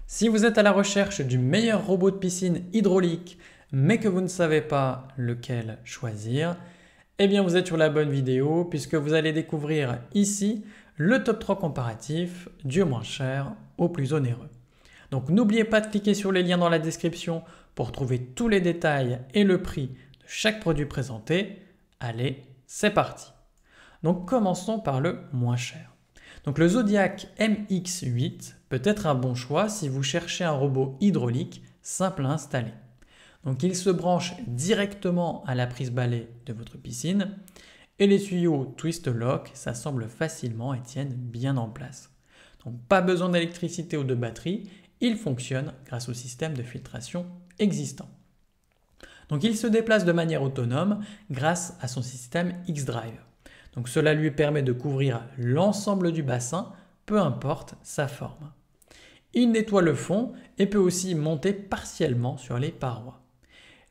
Si vous êtes à la recherche du meilleur robot de piscine hydraulique, mais que vous ne savez pas lequel choisir, eh bien vous êtes sur la bonne vidéo puisque vous allez découvrir ici le top 3 comparatif du moins cher au plus onéreux. Donc n'oubliez pas de cliquer sur les liens dans la description pour trouver tous les détails et le prix de chaque produit présenté. Allez, c'est parti. Donc commençons par le moins cher. Donc le Zodiac MX8 peut être un bon choix si vous cherchez un robot hydraulique simple à installer. Donc il se branche directement à la prise balai de votre piscine et les tuyaux Twist Lock s'assemblent facilement et tiennent bien en place. Donc pas besoin d'électricité ou de batterie, il fonctionne grâce au système de filtration existant. Donc il se déplace de manière autonome grâce à son système X-Drive. Donc cela lui permet de couvrir l'ensemble du bassin, peu importe sa forme. Il nettoie le fond et peut aussi monter partiellement sur les parois.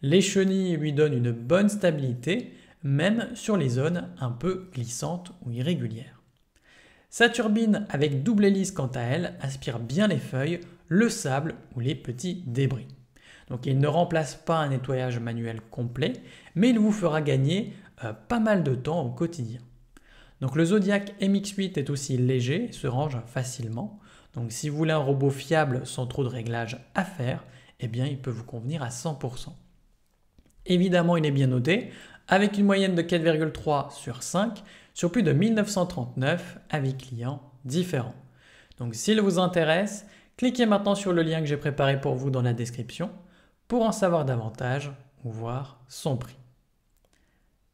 Les chenilles lui donnent une bonne stabilité, même sur les zones un peu glissantes ou irrégulières. Sa turbine avec double hélice quant à elle aspire bien les feuilles, le sable ou les petits débris. Donc il ne remplace pas un nettoyage manuel complet, mais il vous fera gagner pas mal de temps au quotidien. Donc le Zodiac MX8 est aussi léger et se range facilement. Donc si vous voulez un robot fiable sans trop de réglages à faire, eh bien il peut vous convenir à 100%. Évidemment, il est bien noté, avec une moyenne de 4,3 sur 5 sur plus de 1939 avis clients différents. Donc s'il vous intéresse, cliquez maintenant sur le lien que j'ai préparé pour vous dans la description pour en savoir davantage ou voir son prix.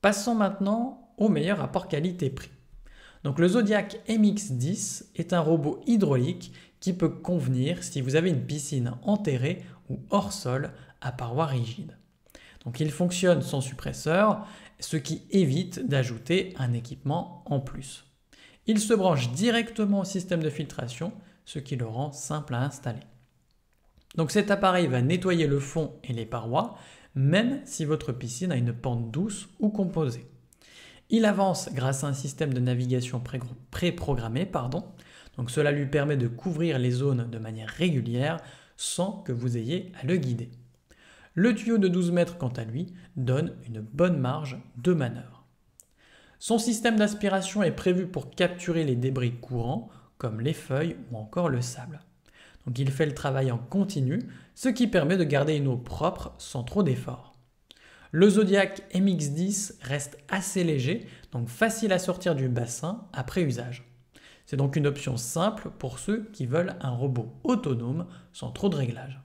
Passons maintenant au meilleur rapport qualité-prix. Donc le Zodiac MX10 est un robot hydraulique qui peut convenir si vous avez une piscine enterrée ou hors sol à parois rigides. Donc il fonctionne sans suppresseur, ce qui évite d'ajouter un équipement en plus. Il se branche directement au système de filtration, ce qui le rend simple à installer. Donc cet appareil va nettoyer le fond et les parois, même si votre piscine a une pente douce ou composée. Il avance grâce à un système de navigation préprogrammé, donc cela lui permet de couvrir les zones de manière régulière sans que vous ayez à le guider. Le tuyau de 12 mètres, quant à lui, donne une bonne marge de manœuvre. Son système d'aspiration est prévu pour capturer les débris courants, comme les feuilles ou encore le sable. Donc il fait le travail en continu, ce qui permet de garder une eau propre sans trop d'efforts. Le Zodiac MX10 reste assez léger, donc facile à sortir du bassin après usage. C'est donc une option simple pour ceux qui veulent un robot autonome sans trop de réglages.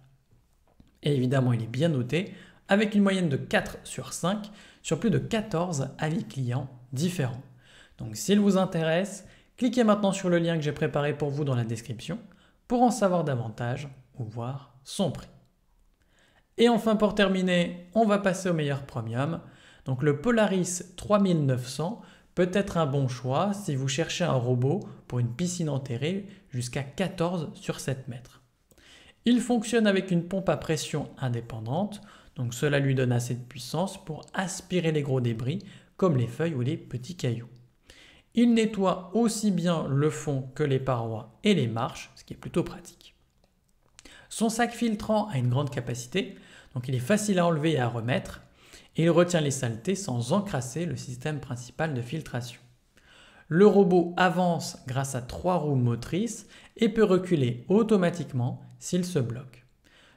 Et évidemment, il est bien noté, avec une moyenne de 4 sur 5 sur plus de 14 avis clients différents. Donc s'il vous intéresse, cliquez maintenant sur le lien que j'ai préparé pour vous dans la description pour en savoir davantage ou voir son prix. Et enfin pour terminer, on va passer au meilleur premium. Donc le Polaris 3900 peut être un bon choix si vous cherchez un robot pour une piscine enterrée jusqu'à 14 sur 7 mètres. Il fonctionne avec une pompe à pression indépendante, donc cela lui donne assez de puissance pour aspirer les gros débris comme les feuilles ou les petits cailloux. Il nettoie aussi bien le fond que les parois et les marches, ce qui est plutôt pratique. Son sac filtrant a une grande capacité, donc il est facile à enlever et à remettre, et il retient les saletés sans encrasser le système principal de filtration. Le robot avance grâce à 3 roues motrices et peut reculer automatiquement s'il se bloque.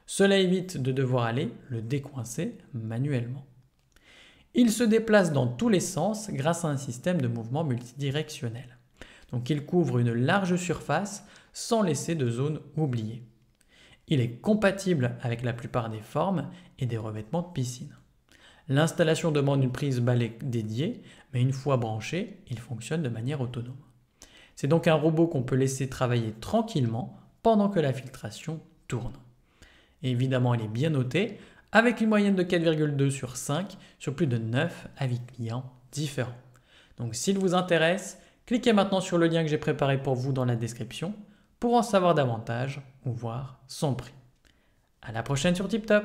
Cela évite de devoir aller le décoincer manuellement. Il se déplace dans tous les sens grâce à un système de mouvement multidirectionnel. Donc il couvre une large surface sans laisser de zone oubliée. Il est compatible avec la plupart des formes et des revêtements de piscine. L'installation demande une prise balai dédiée, mais une fois branché, il fonctionne de manière autonome. C'est donc un robot qu'on peut laisser travailler tranquillement pendant que la filtration tourne. Et évidemment, il est bien noté, avec une moyenne de 4,2 sur 5 sur plus de 9 avis clients différents. Donc s'il vous intéresse, cliquez maintenant sur le lien que j'ai préparé pour vous dans la description pour en savoir davantage ou voir son prix. À la prochaine sur TipTop.